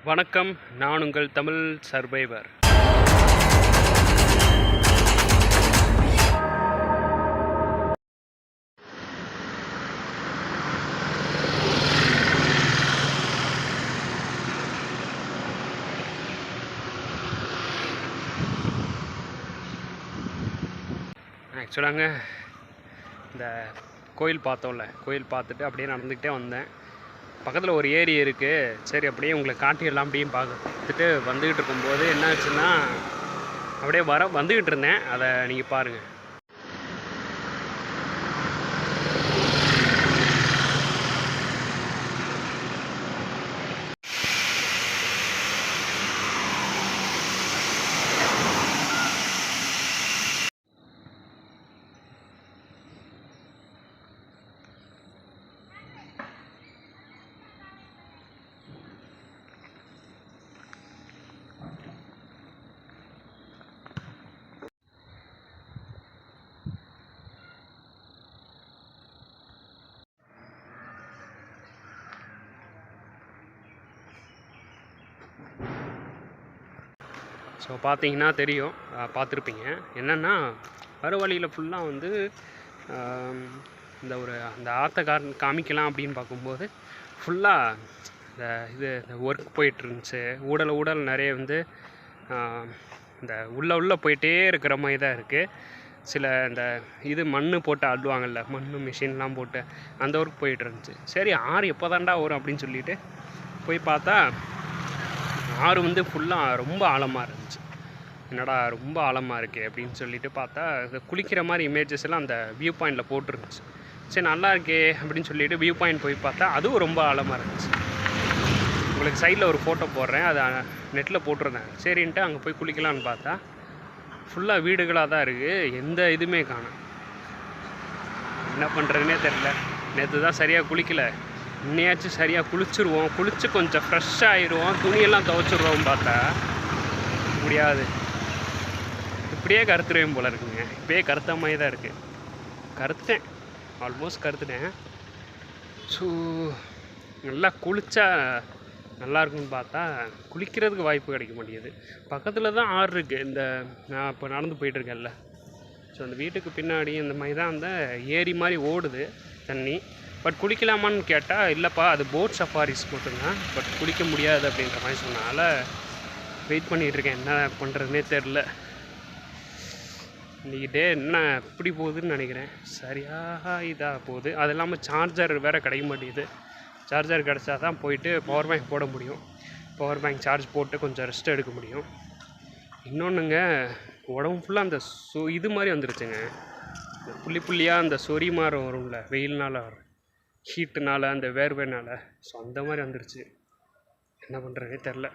வணக்கம், நான் உங்கள் தமிழ் சர்வைவர். ஆக்சுவலாங்க இந்த கோயில் பார்த்தோம்ல, கோயில் பார்த்துட்டு அப்படியே நடந்துக்கிட்டே வந்தேன். பக்கத்தில் ஒரு ஏரி இருக்குது, சரி அப்படியே உங்களை காட்டிடலாம் அப்படின்னு பார்த்துட்டு வந்துக்கிட்டு இருக்கும்போது என்ன ஆச்சுன்னா, அப்படியே வந்துக்கிட்டு இருந்தேன். அதை நீங்கள் பாருங்கள். ஸோ பார்த்தீங்கன்னா தெரியும், பார்த்துருப்பீங்க. என்னென்னா வர வழியில் ஃபுல்லாக வந்து அந்த ஆற்றை காமிக்கலாம் அப்படின்னு பார்க்கும்போது ஃபுல்லாக இந்த ஒர்க் போயிட்டுருந்துச்சு. ஊடல் நிறைய வந்து இந்த உள்ளே போயிட்டே இருக்கிற மாதிரி தான் இருக்குது. சில இந்த மண் போட்டு ஆடுவாங்கள்ல, மண் மிஷின்லாம் போட்டு அந்த ஒர்க் போயிட்டுருந்துச்சு. சரி ஆறு எப்போ தாண்டா வரும் அப்படின்னு சொல்லிட்டு போய் பார்த்தா ஆறு வந்து ஃபுல்லாக ரொம்ப ஆழமாக இருந்துச்சு. என்னடா ரொம்ப ஆழமாக இருக்கே அப்படின்னு சொல்லிட்டு பார்த்தா, இது குளிக்கிற மாதிரி இமேஜஸ் எல்லாம் அந்த வியூ பாயிண்டில் போட்டுருந்துச்சு. சரி நல்லா இருக்கே அப்படின்னு சொல்லிட்டு வியூ பாயிண்ட் போய் பார்த்தா அதுவும் ரொம்ப ஆழமாக இருந்துச்சு. உங்களுக்கு சைடில் ஒரு ஃபோட்டோ போடுறேன், அதை நெட்டில் போட்டிருந்தேன். சரின்ட்டு அங்கே போய் குளிக்கலான்னு பார்த்தா ஃபுல்லாக வீடுகளாக தான் இருக்குது, எந்த இதுவுமே காணும். என்ன பண்ணுறதுனே தெரில. நேற்று தான் சரியாக குளிக்கலை, இன்னையாச்சும் சரியாக குளிச்சுருவோம், குளித்து கொஞ்சம் ஃப்ரெஷ்ஷாக ஆயிடுவோம், துணியெல்லாம் துவைச்சிடுவோம். பார்த்தா முடியாது, இப்படியே கருத்துருவேன் போல் இருக்குங்க. இப்படியே கருத்த மாதிரி தான் இருக்குது. கருத்தேன், ஆல்மோஸ்ட் கருத்துட்டேன். ஸோ நல்லா குளித்தா நல்லாயிருக்குன்னு பார்த்தா குளிக்கிறதுக்கு வாய்ப்பு கிடைக்க மாட்டேங்குது. பக்கத்தில் தான் ஆறு இருக்குது, நான் இப்போ நடந்து போயிட்டுருக்கேன்ல. ஸோ அந்த வீட்டுக்கு பின்னாடி இந்த மாதிரி தான் அந்த ஏரி மாதிரி ஓடுது தண்ணி. பட் குளிக்கலாமான்னு கேட்டால் இல்லைப்பா, அது போட் சஃபாரிஸ் மட்டும்தான், பட் குளிக்க முடியாது அப்படின்ற மாதிரி சொன்னனால வெயிட் பண்ணிகிட்ருக்கேன். என்ன பண்ணுறதுனே தெரில. இன்றைக்கி டே என்ன எப்படி போகுதுன்னு நினைக்கிறேன். சரியாக இதாக போகுது. அது இல்லாமல் சார்ஜர் வேறு கிடைக்க மாட்டேங்குது. சார்ஜர் கிடச்சா தான் போயிட்டு பவர் பேங்க் போட முடியும். பவர் பேங்க் சார்ஜ் போட்டு கொஞ்சம் ரெஸ்ட் எடுக்க முடியும். இன்னொன்றுங்க, உடம்பு ஃபுல்லாக அந்த இது மாதிரி வந்துருச்சுங்க. புள்ளி புள்ளியாக அந்த சொறி மாதிரி வரும்ல, வெயில்னால் வரும், ஹீட்டுனால், அந்த வேர்வைனால். ஸோ அந்த மாதிரி வந்துருச்சு. என்ன பண்ணுறதுனே தெரில.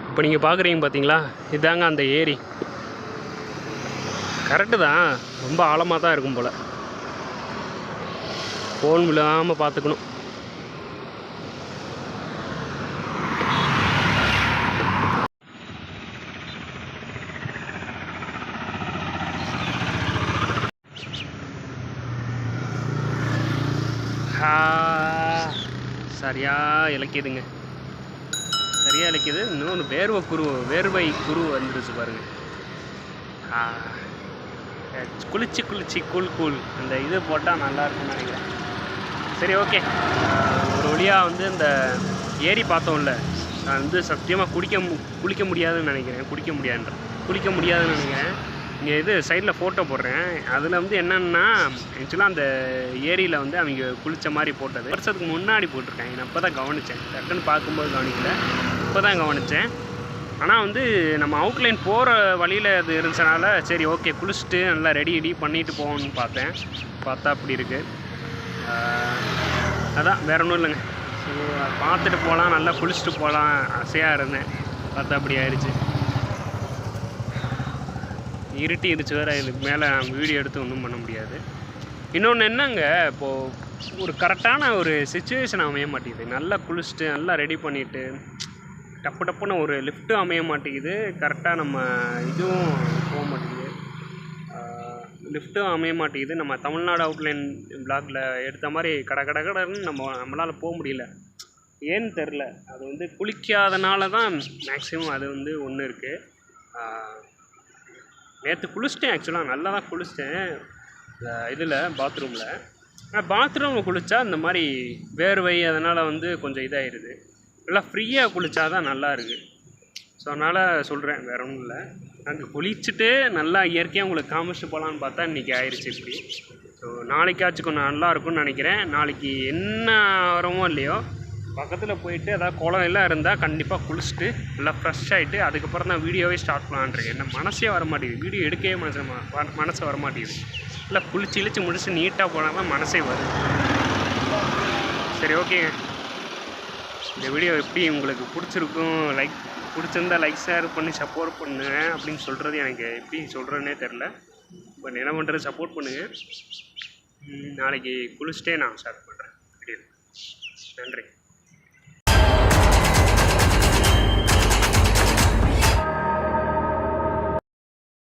இப்போ நீங்கள் பார்க்குறீங்க பார்த்தீங்களா, இதாங்க அந்த ஏரி. கரெக்டு தான், ரொம்ப ஆழமாக தான் இருக்கும் போல். ஃபோன் விழாமல் பார்த்துக்கணும். சரியாக இலக்கியதுங்க, சரியாக இலக்கியது. இன்னொன்று வேர்வை குரு வந்துருச்சு பாருங்கள். குளிச்சு கூழ் அந்த இது போட்டால் நல்லாயிருக்குன்னு நினைக்கிறேன். சரி ஓகே, ஒரு வழியாக வந்து இந்த ஏரி பார்த்தோம்ல, நான் வந்து சத்தியமாக குளிக்க முடியாதுன்னு நினைக்கிறேன். குளிக்க முடியாதுன்னு நினைக்கிறேன். இங்கே இது சைடில் ஃபோட்டோ போடுறேன். அதில் வந்து என்னென்னா, ஆக்சுவலாக அந்த ஏரியில் வந்து அவங்க குளித்த மாதிரி போட்டது வருஷத்துக்கு முன்னாடி போட்டிருக்காங்க. நான் இப்போ தான் கவனித்தேன், டக்குன்னு பார்க்கும்போது கவனிக்கல, இப்போ தான் கவனித்தேன். ஆனால் வந்து நம்ம அவுட்லைன் போகிற வழியில் அது இருந்துச்சனால சரி ஓகே குளிச்சுட்டு நல்லா ரெடி பண்ணிட்டு போகணுன்னு பார்த்தா அப்படி இருக்குது. அதான் வேறு ஒன்றும் இல்லைங்க. ஸோ பார்த்துட்டு போகலாம், நல்லா குளிச்சுட்டு போகலாம் ஆசையாக இருந்தேன். பார்த்தா அப்படி ஆயிடுச்சு. இருட்டிடுச்சு வேறு. இதுக்கு மேலே வீடியோ எடுத்து ஒன்றும் பண்ண முடியாது. இன்னொன்று என்னங்க, இப்போது ஒரு கரெக்டான ஒரு சிச்சுவேஷன் அமைய மாட்டேங்குது. நல்லா குளிச்சுட்டு நல்லா ரெடி பண்ணிவிட்டு டப்புன்னு ஒரு லிஃப்ட்டும் அமைய மாட்டேங்குது. கரெக்டாக நம்ம இதுவும் போக மாட்டேங்குது. லிஃப்ட்டும் அமைய மாட்டேங்குது. நம்ம தமிழ்நாடு அவுட்லைன் பிளாக்ல எடுத்த மாதிரி கடன்னு நம்மளால் போக முடியல. ஏன்னு தெரில. அது வந்து குளிக்காதனால தான் மேக்ஸிமம் அது வந்து ஒன்று இருக்குது. நேற்று குளிச்சிட்டேன், ஆக்சுவலாக நல்லா தான் குளிச்சிட்டேன் இதில் பாத்ரூமில். பாத்ரூமில் குளித்தா இந்த மாதிரி வேர்வை அதனால் வந்து கொஞ்சம் இதாகிடுது. நல்லா ஃப்ரீயாக குளித்தா தான் நல்லா இருக்குது. ஸோ அதனால் சொல்கிறேன், வேறு ஒன்றும் இல்லை. நாங்கள் குளிச்சுட்டு நல்லா இயற்கையாக உங்களுக்கு காமிச்சிட்டு போகலான்னு பார்த்தா இன்றைக்கி ஆயிடுச்சு இப்படி. ஸோ நாளைக்காச்சும் கொஞ்சம் நல்லா இருக்கும்னு நினைக்கிறேன். நாளைக்கு என்ன வரமோ இல்லையோ பக்கத்தில் போயிட்டு ஏதாவது குளம் எல்லாம் இருந்தால் கண்டிப்பாக குளிச்சுட்டு நல்லா ஃப்ரெஷ் ஆகிட்டு அதுக்கப்புறம் தான் வீடியோவே ஸ்டார்ட் பண்ணலான்ட்ருக்கேன். என்ன மனசே வர மாட்டேங்குது, வீடியோ எடுக்கவே மனசு வர மாட்டேங்குது. இல்லை குளிச்சு இழிச்சு முடிச்சு நீட்டாக போனால் தான் மனசே வருது. சரி, ஓகேங்க. இந்த வீடியோ எப்படி உங்களுக்கு பிடிச்சிருக்கும், பிடிச்சிருந்தா லைக் ஷேர் பண்ணி சப்போர்ட் பண்ணுங்கள் அப்படின்னு சொல்கிறது எனக்கு எப்படி சொல்கிறேன்னே தெரில. பட் என்ன பண்ணுறது, சப்போர்ட் பண்ணுங்கள். நாளைக்கு குளிச்சுட்டே நான் ஸ்டார்ட் பண்ணுறேன் வீடியோ. நன்றி.